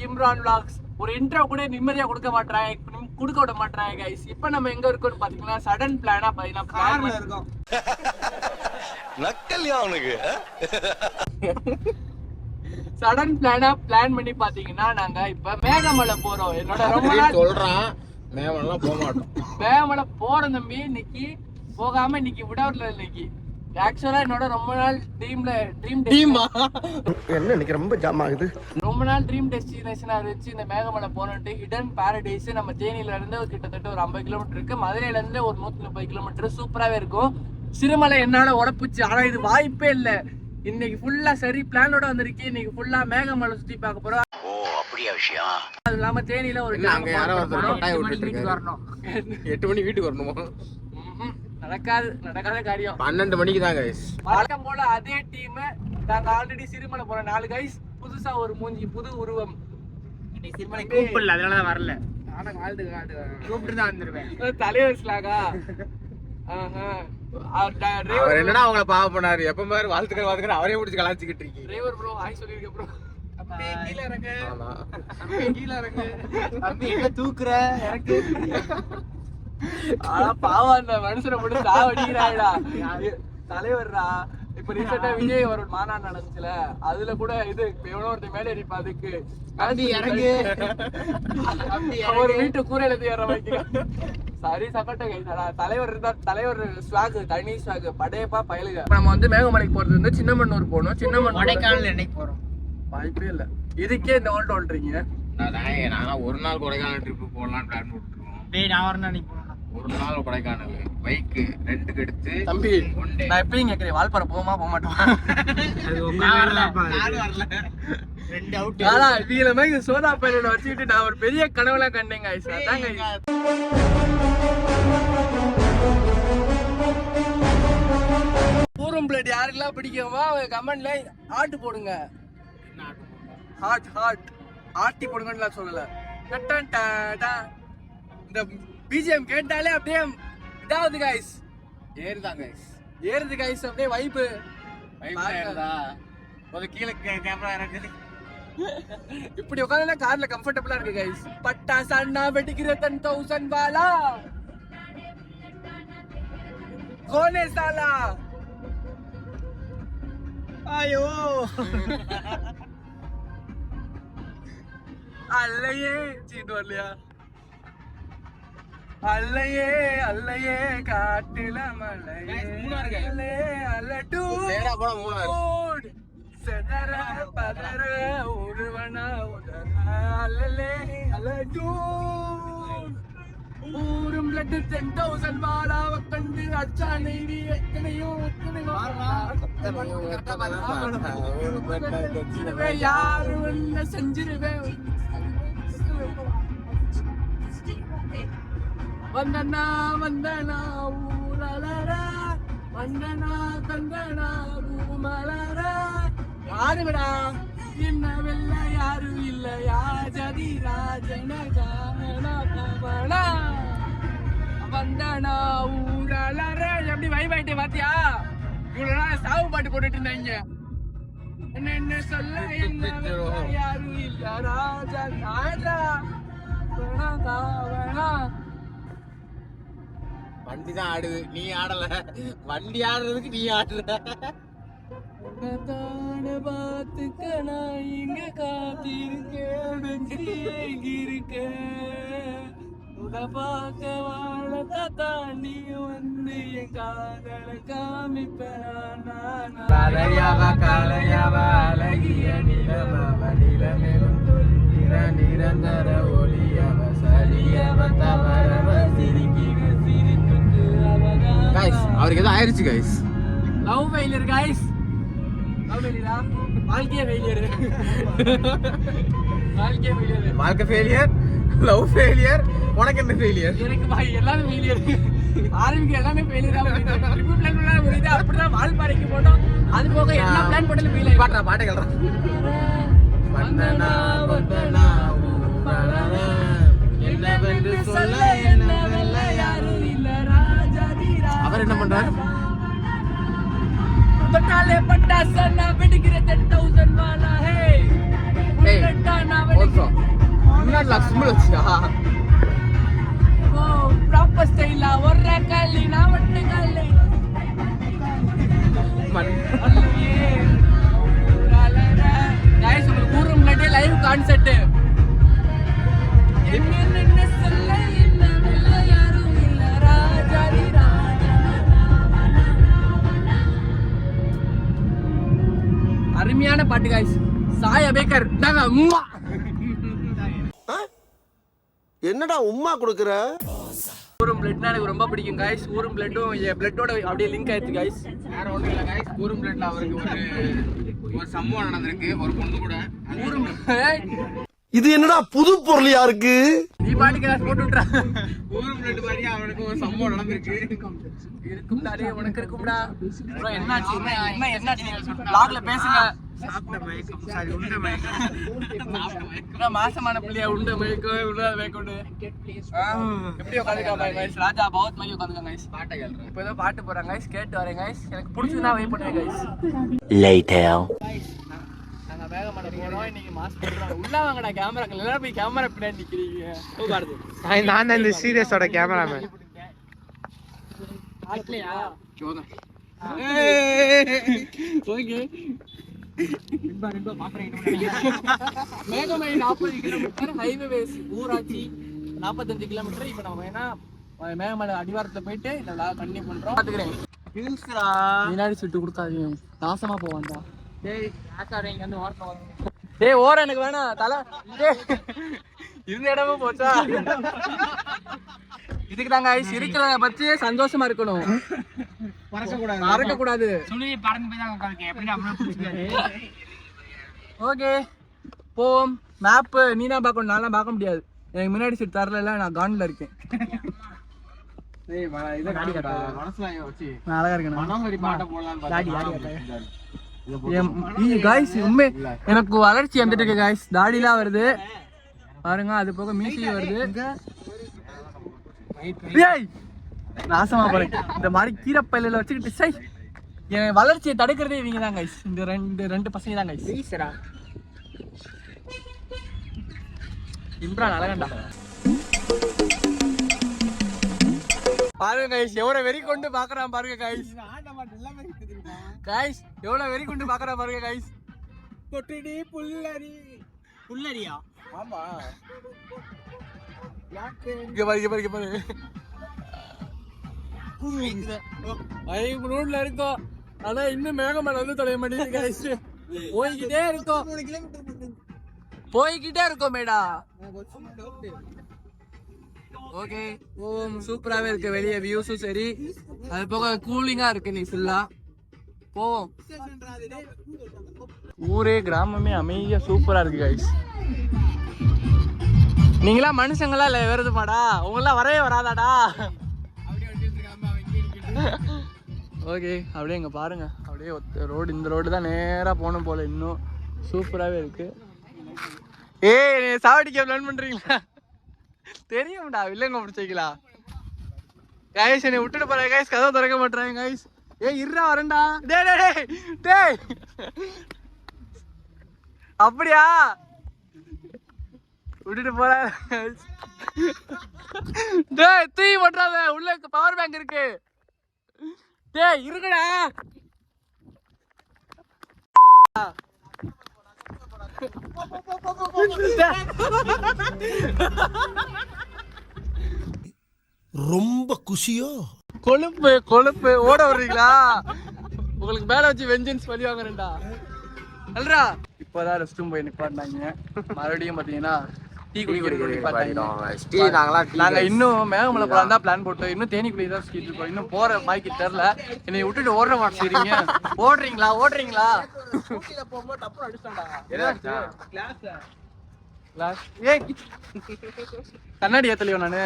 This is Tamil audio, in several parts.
இம்ரான் vlogs. ஒரு இன்ட்ரோ கூட நிம்மதியா கொடுக்க விட மாட்டாங்க கைஸ். இப்போ நம்ம எங்க இருக்கோம்னு பாத்தீங்கன்னா சடன் பிளானா பாத்தீங்கன்னா கார்ல இருக்கோம். நக்கல்யா அவனுக்கு சடன் பிளானா பிளான் பண்ணி பாத்தீங்கன்னா நாங்க இப்ப மேகமலை போறோம். என்னோட ரொம்ப நாள் சொல்றான் மேகமலை போக மாட்டோம். மேகமலை போறோம் தம்பி. இன்னைக்கு போகாம இன்னைக்கு விடவில்லை. இன்னைக்கு ஆக்சுவலா என்னோட ரொம்ப நாள் ட்ரீம் என்ன இன்னைக்கு ரொம்ப ஜாம் ஆகுது. ரொம்ப நாள் ட்ரீம் டெஸ்டினேஷனா இருந்துச்சு இந்த மேகமலை போனட்டு. ஹிடன் பாரடைஸ் நம்ம தேனியில இருந்து கிட்டத்தட்ட ஒரு 50 கிலோமீட்டர் இருக்கு. மதுரையில இருந்து ஒரு 130 கிலோமீட்டர். சூப்பராவே இருக்கும். சிறுமலை என்னால உடப்புச்சு. ஆனா இது வாய்ப்பே இல்ல. இன்னைக்கு ஃபுல்லா சரி பிளானோட வந்திருக்கு. இன்னைக்கு ஃபுல்லா மேகமலை சுத்தி பார்க்க போறோம். விஷயம் அது இல்லாம தேனியில ஒரு அங்க யாரோ ஒருத்தர் கொட்டாய் விட்டுட்டு வரணும். 8 மணிக்கு வீட்டுக்கு வரணுமா? நடக்காத காரியம். 12 மணிக்கு தான் கைஸ். வழக்கம் போல அதே டீம் நாங்க ஆல்ரெடி சிறுமலை போறோம். 4 கைஸ். புதுசா ஒரு மூஞ்சி புது உருவம். சிறுமலை கூப்பிடல அதனாலதான் வரல. ஆனா கூப்பிட்டு தான் வந்துருவேன். தலைவர் ஸ்லாகா. அவர் என்னடா அவங்கள பாவ பண்ணாரு. எப்ப மாதிரி வாழ்த்துக்கள் அவரே முடிச்சு கலாச்சிக்கிட்டு இருக்கீங்க. டிரைவர் ப்ரோ ஹாய் சொல்லிருக்கேன் ப்ரோ. கீழ இறங்கு. கீழ இறங்கு. தம்பி எங்க தூக்குற? எனக்கு பாவம் அந்த மனுஷனை போட்டு சாவடிக்கிறாடா தலைவர்ரா. இப்ப ரீசெண்டா விஜய் ஒரு மாநாடு நடந்துச்சுல, அதுல கூட இது எவ்வளவு ஒருத்தர் மேலே இருப்பா. அதுக்கு இறங்கு அவர் வீட்டு கூரையில ஏற வைக்கிறேன். சரி சக்கட்ட கைடா. தலைவர் இருந்தா தலைவர் ஸ்வாக் தனி ஸ்வாக் படையப்பா பயலுக. நம்ம வந்து மேகமலைக்கு போறது வந்து சின்னமன்னூர் போகணும். சின்னமன்னூர் கொடைக்கானல் என்னைக்கு போறோம்? வாய்ப்பே இல்ல. இதுக்கே இந்த ஓல்றீங்க. நான் ஒரு நாள் கொடைக்கானல் ட்ரிப் போடலாம்னு பிளான் போட்டுருக்கோம். டேய் நான் வரணும். அன்னைக்கு ஒரு நாள் கொடைக்கானல் பைக் ரெண்டுக்கு எடுத்து தம்பி நான் எப்பயும் கேக்குறேன் வால்பாறை போமா போக மாட்டோம். சோதா பையனோட வச்சுக்கிட்டு நான் ஒரு பெரிய கனவுலாம் கண்டேங்க. பூரம் பிளேட் யாருக்கெல்லாம் பிடிக்குமா கமெண்ட்ல ஹார்ட் போடுங்க. ஹார்ட் ஆர்டி போடுங்கன்னு சொல்லல. இந்த பிஜிஎம் கேட்டாலே அப்படியே இதாவது கைஸ். ஏறுது கைஸ் அப்படியே வைப்பு ஏறுதா. ஒரு கீழே கேமரா இருக்கு. இப்படி உட்கார்ந்தா கார்ல கம்ஃபர்ட்டபிளா இருக்கு கைஸ். பட்டாசு அண்ணா வெடிக்கிற 10,000 வாலா கோனே சாலா. ஐயோ அல்லையே சீட்டு வரலையா? அல்லையே அல்லையே காட்டுல மலையே அல்லட்டு செதற பதற உருவனா உதற அல்லலே அல்லட்டு ஊரும் லட்டு 10,000 வாலாவ கண்டு அச்சா நெய்வி எத்தனையோ யாரு என்ன செஞ்சிருவேன். வந்தனா வந்தனா ஊரலரா வந்தனா தந்தனா ஊமலரா. யாருடா என்ன வெல்ல யாரும் இல்லையா ஜதி ராஜனகா வந்தனா ஊரலரா. எப்படி வைபாயிட்டே பாத்தியா? இவ்வளவு நாள் சாவு பாட்டு போட்டுட்டு இருந்தாங்க. என்ன சொல்ல என்ன யாரும் இல்ல ராஜா ராஜா வேணா. வண்டி தான் ஆடுது, நீ ஆடல. வண்டி ஆடுறதுக்கு நீ ஆடுற. பார்த்துக்க நான் இங்க காத்திருக்கேன். உட பார்க்க வாழ தாண்டி வந்து என் காதலை காமிப்பேன். கலையவ அழகிய நிலவ நிலமெனும் நிரந்தர ஒளியவ சரியவ தவறவ சிரிக்கிற சிரிப்புக்கு அவருக்கு ஏதோ ஆயிருச்சு guys. Love failure guys. Love ஃபெயிலியரா? வாழ்க்கையே ஃபெயிலியர். வாழ்க்கை ஃபெயிலியர், லவ் ஃபெயிலியர். உனக்கு என்ன ஃபெயிலியர்? எனக்கு எல்லாமே ஃபெயிலியர். ஆரம்பிக்க எல்லாமே ஃபெயிலியர். ட்ரிப் பிளான் பண்ணா முடியுது. அப்படிதான் வால்பாறைக்கு போட்டோம். அது போக எல்லா பிளான் பண்ணாலும் ஃபெயில் ஆயி. பாட்டை கேளுடா. வந்தனா வந்தனா ஊமலரா என்னவென்று சொல்ல என்னவெல்ல யாரும் இல்ல ராஜாதி ராஜா. அவர் என்ன பண்றார்? தொட்டாலே பட்டாசு நான் வெடிக்கிற 10,000 வாலா. ஹே லக்ஷ்மி வச்சியா ஓ ப்ராப்பர் ஸ்டைலா ஒரே கல்லி நான் மட்டும் கல்லி गाइस உங்களுக்கு ஊரு முன்னாடியே லைவ் கான்செர்ட் அருமையான பாட்டு गाइस சாய் அபேக்கர் நாங்க என்னடா உம்மா கொடுக்குற ஊரும் பிளட்னா எனக்கு ரொம்ப பிடிக்கும் गाइस ஊரும் பிளட்டும் என் பிளட்டோட அப்படியே லிங்க் ஆயிடுச்சு गाइस வேற ஒண்ணும் இல்ல गाइस ஊரும் பிளட்ல அவருக்கு ஒரு சம்பவம் நடந்திருக்கு ஒரு பொண்ணு கூட ஊரும் இது என்னடா புது பொருளியா இருக்கு நீ பாட்டுக்கு நான் போட்டு விட்டுறேன் ஊரும் பிளட் மாதிரி அவனுக்கு ஒரு சம்பவம் நடந்திருக்கு இருக்கும்டா டேய் உனக்கு இருக்கும்டா ப்ரோ என்னாச்சு என்னாச்சு லாக்ல பேசுங்க சாப்பிட்ட மயக்கம் சாரி உண்ட மயக்கம் நான் மாசமான புள்ளியா உண்ட மயக்கம் உண்டாத மயக்கம் எப்படி உட்காந்துருக்காங்க गाइस ராஜா பௌத் மாதிரி உட்காந்துருக்காங்க गाइस பாட்டை கேளுங்க இப்போ ஏதோ பாட்டு போறாங்க गाइस கேட்டு வரேன் गाइस எனக்கு பிடிச்சதுனா வெயிட் பண்ணுவேன் गाइस Later. நாங்க வேகமான போறோம் இன்னைக்கு மாஸ் பண்றோம் உள்ள வாங்கடா கேமராக்கு எல்லாரும் போய் கேமரா பின்னாடி நிக்கிறீங்க போகாது நான் தான் இந்த சீரியஸோட கேமராமேன் ஆட்லையா ஓகே மேகமலை 40 கிலோமீட்டர் ஹைவேஸ் ஊராட்சி 45 கிலோமீட்டர் இப்போ நம்ம வேணா மேகமலை அடிவாரத்துல போயிட்டு இந்த கண்டினியூ பண்றோம் பாத்துக்கிறேன் முன்னாடி சுட்டு கொடுக்காதீங்க நாசமா போவான்டா டேய் ஆசாரே இங்க வந்து ஓரத்துல டேய் ஓர எனக்கு வேணாம் தலை இந்த இடமும் போச்சா இதுக்கு தாங்க ஐஸ் இருக்கிறத பத்தி சந்தோஷமா இருக்கணும் மறக்க கூடாது சுனிதி பறந்து போய் தான் உட்கார்ந்து எப்படிடா அப்புறம் புடிச்சாரு ஓகே போம் மேப் நீ தான் பார்க்கணும் நான் பார்க்க முடியாது எனக்கு முன்னாடி சீட் தரல நான் கான்ல இருக்கேன் டேய் இத காடி கட்டா மனசுல வச்சி நான் அழகா இருக்கேன் மனோமரி பாட்ட போடலாம் பாத்தா गाइस உண்மை எனக்கு வளர்ச்சி வந்துட்டு இருக்கு गाइस தாடிலாம் வருது பாருங்க அது போக மீசி வருது ஏய் நாசமா போறேன் இந்த மாதிரி கீரப்பையில வச்சுக்கிட்டு சை என் வளர்ச்சியை தடுக்கிறதே இவங்க தான் गाइस இந்த ரெண்டு பசங்க தான் गाइस ஈஸ்வரா இம்ரான் அழகண்டா பாருங்க गाइस எவ்வளவு வெறி கொண்டு பாக்குறான் பாருங்க गाइस गाइस எவ்வளவு வெறி கொண்டு பாக்குறான் பாருங்க गाइस பொட்டிடி புல்லரியா ஆமா இங்க பாரு ரோட்ல இருக்கோம் ஆனா இன்னும் மேகமலை வந்து தொலைய மாட்டேங்குது गाइस போய்கிட்டே இருக்கோம் மேடா ஓகே ஓம் சூப்பராகவே இருக்கு வெளியே வியூஸும் சரி அது போக கூலிங்கா இருக்கு நீ ஃபுல்லா போவோம் ஊரே கிராமமே அமைதியா சூப்பரா இருக்கு गाइस நீங்களா மனுஷங்களா இல்ல வருதுமாடா உங்களெல்லாம் வரவே வராதாடா ஓகே அப்படியே இங்க பாருங்க அப்படியே ரோடு இந்த ரோடு தான் நேரா போகணும் போல இன்னும் சூப்பராகவே இருக்கு ஏய் சாவடிக்க பிளான் பண்றீங்களா தெரியும்டா வில்லங்க பிடிச்சிங்களா गाइस என்னை விட்டுட்டு போற गाइस கதவு திறக்க மாட்டறாங்க गाइस ஏய் இருடா வரேன்டா டேய் அப்படியா விட்டுட்டு போற டேய் தீ பண்றாத உள்ள பவர் பேங்க் இருக்கு டேய் இருக்குடா ரொம்ப குஷியோ கொழுப்பு ஓட வர்றீங்களா உங்களுக்கு மேல வச்சு வெஞ்சன்ஸ் பழி வாங்குறேன்டா அல்ரா இப்போதான் ரெஸ்ட் ரூம் போய் நிப்பாட்டினாங்க மறுபடியும் பாத்தீங்கன்னா டீ குடிக்கிறோம் நாங்க இன்னும் மேகமலை போலாம் தான் பிளான் போட்டோம் இன்னும் தேனிக்குடி தான் சுத்திட்டு இருக்கோம் இன்னும் போற பாய்க்கு தெரியல என்னை விட்டுட்டு ஓடுற மாட்டேங்கிறீங்க ஓடுறீங்களா போகும்போது டப்பு அடிச்சாண்டா கிளாஸ் ஏ கண்ணாடி ஏத்தலையோ நானு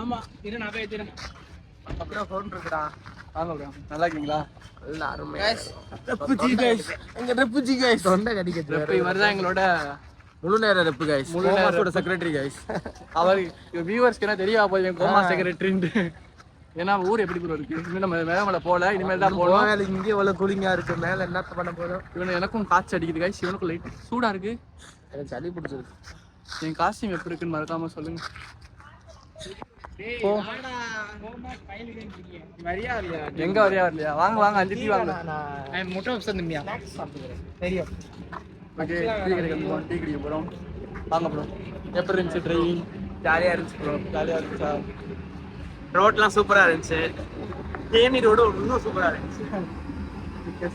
ஆமா இரு நான் போய் ஏத்துறேன் அப்புறம் ஃபோன் இருக்குடா வாங்க ப்ரோ நல்லா இருக்கீங்களா நல்ல அருமை ரெப்புஜி गाइस தொண்டை கடிக்குது ரெப்பு இவர்தான் எங்களோட முழு நேர ரெப்பு गाइस கோமாஸோட செக்ரட்டரி गाइस அவர் வியூவர்ஸ்க்கு என்ன தெரிய போகுது கோமா செக்ரட்டரின்னு ஏன்னா ஊர் எப்படி ப்ரோ இருக்கு இன்னும் நம்ம மேகமலை போல இனிமேல் தான் போகணும் இங்கே எவ்வளவு கூலிங்கா இருக்கு மேல என்ன பண்ண போறோம் இவனுக்கு எனக்கும் காய்ச்சி அடிக்குது गाइस இவனுக்கு லைட் சூடா இருக்கு எனக்கு சளி பிடிச்சிருக்கு என் காஸ்டியூம் எப்படி இருக்குன்னு மறக்காம சொல்லுங்க. போ. எங்க வரியா வரலையா? வாங்க வாங்க 5 டீ வாங்க. முட்டை தம்பியா தெரியும். ஓகே டீ கடைக்கு போறோம். டீ குடிக்க போறோம். வாங்க ப்ரோ. எப்படி இருந்துச்சு ட்ரைவிங்? ஜாலியா இருந்துச்சு ப்ரோ. ஜாலியா இருந்துச்சா? ரோட்லாம் சூப்பரா இருந்துச்சு. தேனி ரோடு இன்னும் சூப்பரா இருந்துச்சு.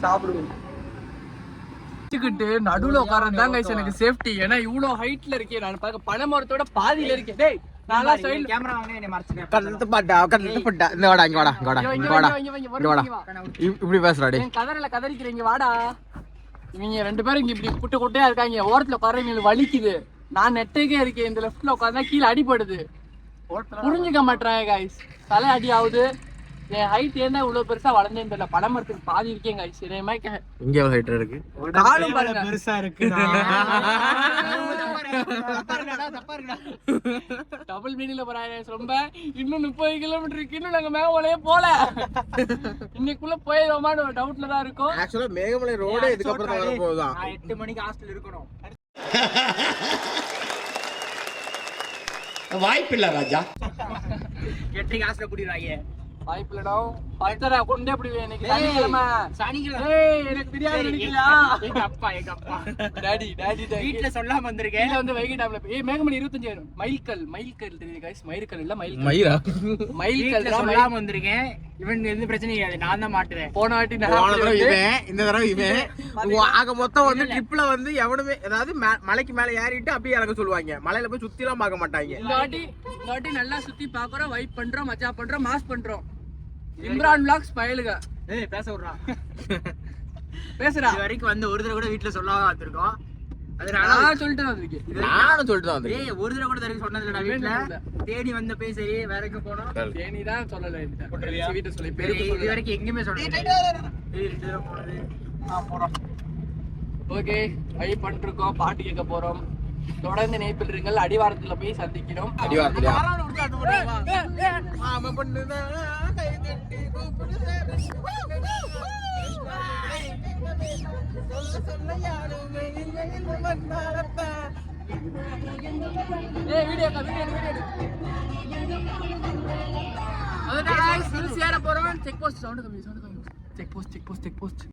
சாப்பிடுவோம். நடுவுல உட்கார்றது தான் கைஸ் எனக்கு சேஃப்டி. ஏன்னா இவ்வளவு ஹைட்ல இருக்கேன். நான் பார்க்க பனைமரத்தோட பாதியில இருக்கேன். டேய் நாளா சைடுல கேமரா வாங்க என்னை மறைச்சிட்டேன். கண்ணத்து பாட்டா இந்த வாடா இங்க வாடா இங்க வாடா இங்க வாடா இங்க வாடா இப்படி பேசுறாடே. என் கதறல கதறிக்கிறீங்க வாடா. இவங்க 2 பேரும் இங்க இப்படி குட்டை குட்டையா இருக்காங்க. ஓரத்துல உட்கார்றவங்க வலிக்குது. நான் நெட்டைக்கே இருக்கேன். இந்த லெஃப்ட்ல உட்கார்ந்தா கீழே அடிபடுது. புரிஞ்சுக்க மாட்டேறாங்க கைஸ். தலை அடி ஆகுது. என் ஹைட் ஏன்னா இவ்வளவு பெருசா வளர்ந்தேன்னு தெரியல. பனைமரத்துக்கு பாதி இருக்கேன் கைஸ். இங்க எவ்வளவு ஹைட் இருக்கு? காலும் பாருங்க பெருசா இருக்கு. டபுள் மீனிங்ல போறாங்க ரொம்ப. இன்னும் 30 கிலோமீட்டர் இருக்கு. இன்னும் நாங்க மேகமலையே போல. இன்னைக்குள்ள போயிடுவோமான்னு ஒரு டவுட்ல தான் இருக்கும். ஆக்சுவலா மேகமலை ரோடே இதுக்கு அப்புறம் தான் வர போகுதான். 8 மணிக்கு ஹாஸ்டல் இருக்கணும். வாய்ப்பில்லை ராஜா. 8 ஹாஸ்டல் கூட்டிடுறாங்க. வாய்ப்பில்லடா. 10:30 கொண்டே அப்படி இன்னைக்கு சனிக்கிழமை. சனிக்கிழமை ஏய் எனக்கு தெரியாது நினைக்கலையா? எங்க அப்பா டாடி வீட்டுல சொல்லாம வந்திருக்கேன். வீட்ல வந்து வைகை டேம்ல ஏய் மேகமணி 25 மைல்கல் தெரியுது गाइस. மயிர்கல் இல்ல மைல்கல். மயிரா மைல்கல் தான் சொல்லாம வந்திருக்கேன். இவன் எந்த பிரச்சனையும் கிடையாது. நான் தான் மாட்டுவேன். போன வாட்டி போன தடவை இவன் இந்த தடவை இவன் ஆக மொத்தம் வந்து ட்ரிப்ல வந்து எவனுமே அதாவது மலைக்கு மேல ஏறிட்டு அப்படியே இறங்க சொல்லுவாங்க. மலையில போய் சுத்தி எல்லாம் பார்க்க மாட்டாங்க. இந்த வாட்டி நல்லா சுத்தி பாக்குறோம். வைப் பண்றோம். மஜா பண்றோம். மாஸ் பண்றோம். இம்ரான் vlogs பயலுக. ஏய் பேச விடுறா. பேசுடா. இது வரைக்கும் வந்து ஒரு தடவை கூட வீட்டுல சொல்லாம வந்திருக்கோம். அது நான் சொல்லிட்டு வந்திருக்கேன். நானும் சொல்லிட்டு தான் வந்திருக்கேன். ஏய் ஒரு தடவை கூட தெரியும் சொன்னதுலடா வீட்டுல. தேடி வந்த போய் சரி வேற எங்க போனோம். தேனி தான் சொல்லல. வீட்டை சொல்லி இது பேருக்கு வரைக்கும் எங்கேயுமே சொன்னது. போறோம். ஓகே வைப் பண்ணிருக்கோம். பாட்டு கேட்க போறோம். தொடர்ந்து நேப்பில் இருங்கள். அடிவாரத்துல போய் சந்திக்கிறோம். அடிவாரத்துலயா? ஏய் வீடியோ அதுதான் ஹில்ஸ் ஏற போறோம். செக் போஸ்ட் சவுண்ட் கம்மி. Check post